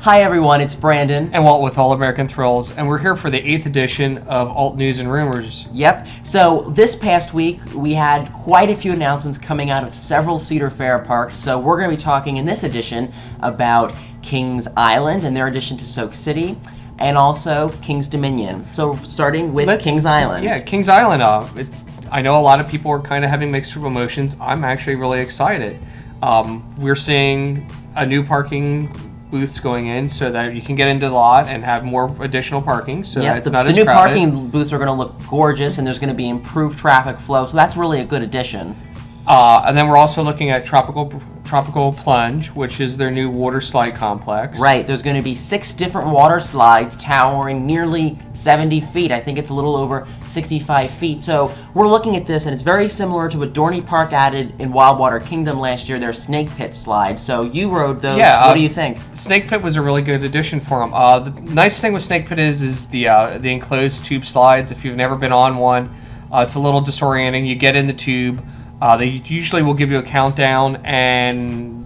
Hi everyone, it's Brandon. And Walt with All American Thrills, and we're here for the 8th edition of Alt News and Rumors. Yep. So this past week, we had quite a few announcements coming out of several Cedar Fair parks. So we're going to be talking in this edition about Kings Island and their addition to Soak City, and also Kings Dominion. So starting with Kings Island. Yeah, Kings Island. I know a lot of people are kind of having mixed emotions. I'm actually really excited. We're seeing a new parking booths going in so that you can get into the lot and have more additional parking, so yep, it's not as crowded. The new parking booths are going to look gorgeous, and there's going to be improved traffic flow, so that's really a good addition. And then we're also looking at Tropical Plunge, which is their new water slide complex. Right, there's going to be 6 different water slides towering nearly 70 feet. I think it's a little over 65 feet. So we're looking at this, and it's very similar to what Dorney Park added in Wildwater Kingdom last year, their Snake Pit slide. So you rode those. Yeah, what do you think? Snake Pit was a really good addition for them. The nice thing with Snake Pit is the enclosed tube slides. If you've never been on one, it's a little disorienting. You get in the tube. They usually will give you a countdown, and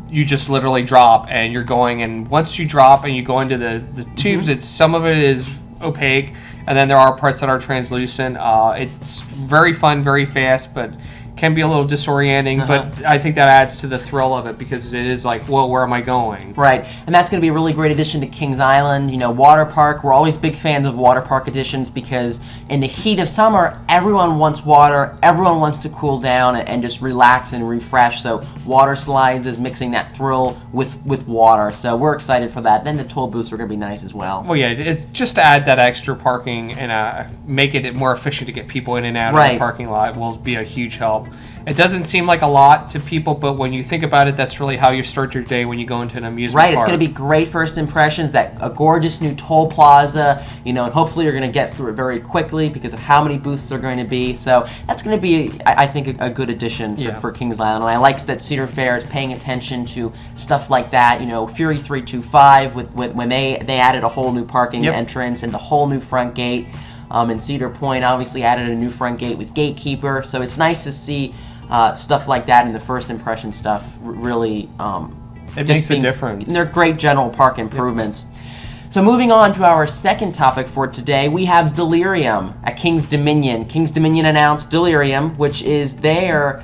you just literally drop, and you're going. And once you drop and you go into the tubes, some of it is opaque, and then there are parts that are translucent. It's very fun, very fast, but can be a little disorienting, but I think that adds to the thrill of it because it is like, well, where am I going? Right, and that's going to be a really great addition to Kings Island. You know, water park, we're always big fans of water park additions because in the heat of summer, everyone wants water, everyone wants to cool down and just relax and refresh, so water slides is mixing that thrill with water, so we're excited for that. Then the toll booths are going to be nice as well. Well, yeah, it's just to add that extra parking and make it more efficient to get people in and out of the parking lot will be a huge help. It doesn't seem like a lot to people, but when you think about it, that's really how you start your day when you go into an amusement park. Right, it's going to be great first impressions, that a gorgeous new toll plaza, you know, and hopefully you're going to get through it very quickly because of how many booths there are going to be. So that's going to be, I think, a good addition for Kings Island. And I like that Cedar Fair is paying attention to stuff like that. You know, Fury 325, when they added a whole new parking entrance and the whole new front gate. And Cedar Point obviously added a new front gate with Gatekeeper. So it's nice to see stuff like that, and the first impression stuff really it makes a difference. They're great general park improvements. So moving on to our second topic for today, we have Delirium at Kings Dominion. Kings Dominion announced Delirium, which is their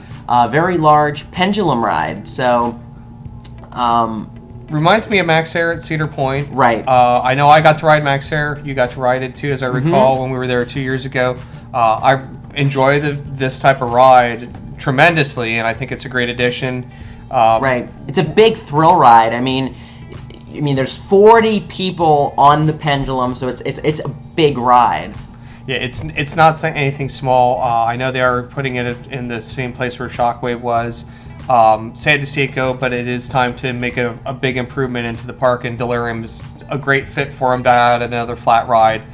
very large pendulum ride. So reminds me of Max Air at Cedar Point. Right. I know I got to ride Max Air. You got to ride it too, as I recall, when we were there 2 years ago. I enjoy this type of ride tremendously, and I think it's a great addition. Right. It's a big thrill ride. I mean, there's 40 people on the pendulum, so it's a big ride. Yeah, it's not anything small. I know they are putting it in the same place where Shockwave was. Sad to see it go, but it is time to make a big improvement into the park, and Delirium is a great fit for them to add another flat ride.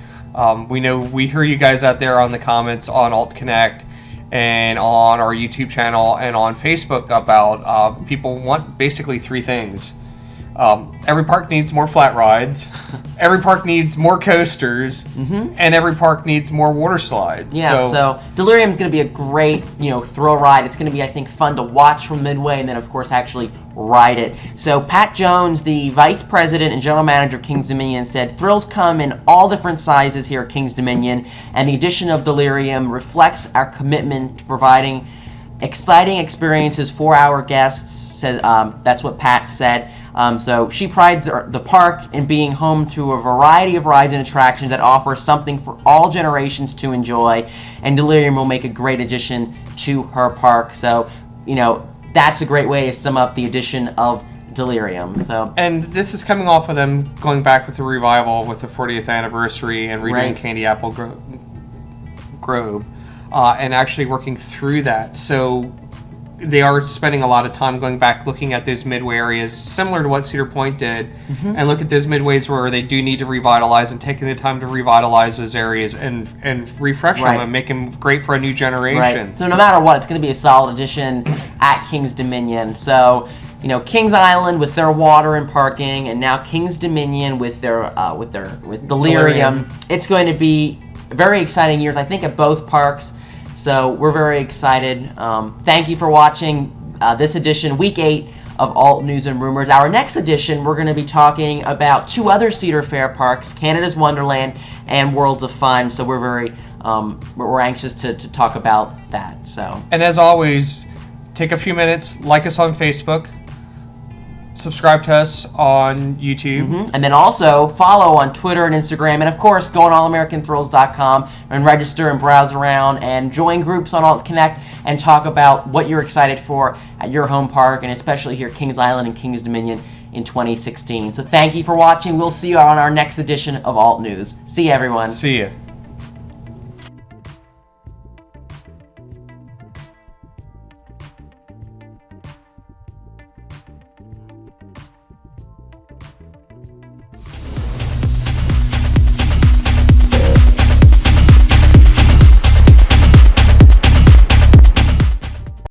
We hear you guys out there on the comments on Alt Connect and on our YouTube channel and on Facebook about people want basically 3 things. Every park needs more flat rides, every park needs more coasters, and every park needs more water slides. Yeah, so Delirium is going to be a great, thrill ride. It's going to be, I think, fun to watch from Midway, and then, of course, actually ride it. So Pat Jones, the Vice President and General Manager of Kings Dominion, said, "Thrills come in all different sizes here at Kings Dominion, and the addition of Delirium reflects our commitment to providing exciting experiences for our guests." That's what Pat said. So she prides the park in being home to a variety of rides and attractions that offer something for all generations to enjoy, and Delirium will make a great addition to her park. So, that's a great way to sum up the addition of Delirium. And this is coming off of them going back with the revival with the 40th anniversary and redoing Candy Apple Grove, and actually working through that. So they are spending a lot of time going back, looking at those midway areas, similar to what Cedar Point did, and look at those midways where they do need to revitalize, and taking the time to revitalize those areas and refresh them and make them great for a new generation. Right. So no matter what, it's going to be a solid addition at Kings Dominion. So, Kings Island with their water and parking, and now Kings Dominion with their Delirium. It's going to be very exciting years, I think, at both parks. So we're very excited. Thank you for watching this edition, Week 8 of Alt News and Rumors. Our next edition, we're going to be talking about 2 other Cedar Fair parks, Canada's Wonderland and Worlds of Fun. So we're anxious to talk about that. So, and as always, take a few minutes, like us on Facebook, subscribe to us on YouTube. And then also follow on Twitter and Instagram, and of course go on allamericanthrills.com and register and browse around and join groups on Alt Connect and talk about what you're excited for at your home park, and especially here at Kings Island and Kings Dominion in 2016. So thank you for watching. We'll see you on our next edition of Alt News. See you, everyone. See you.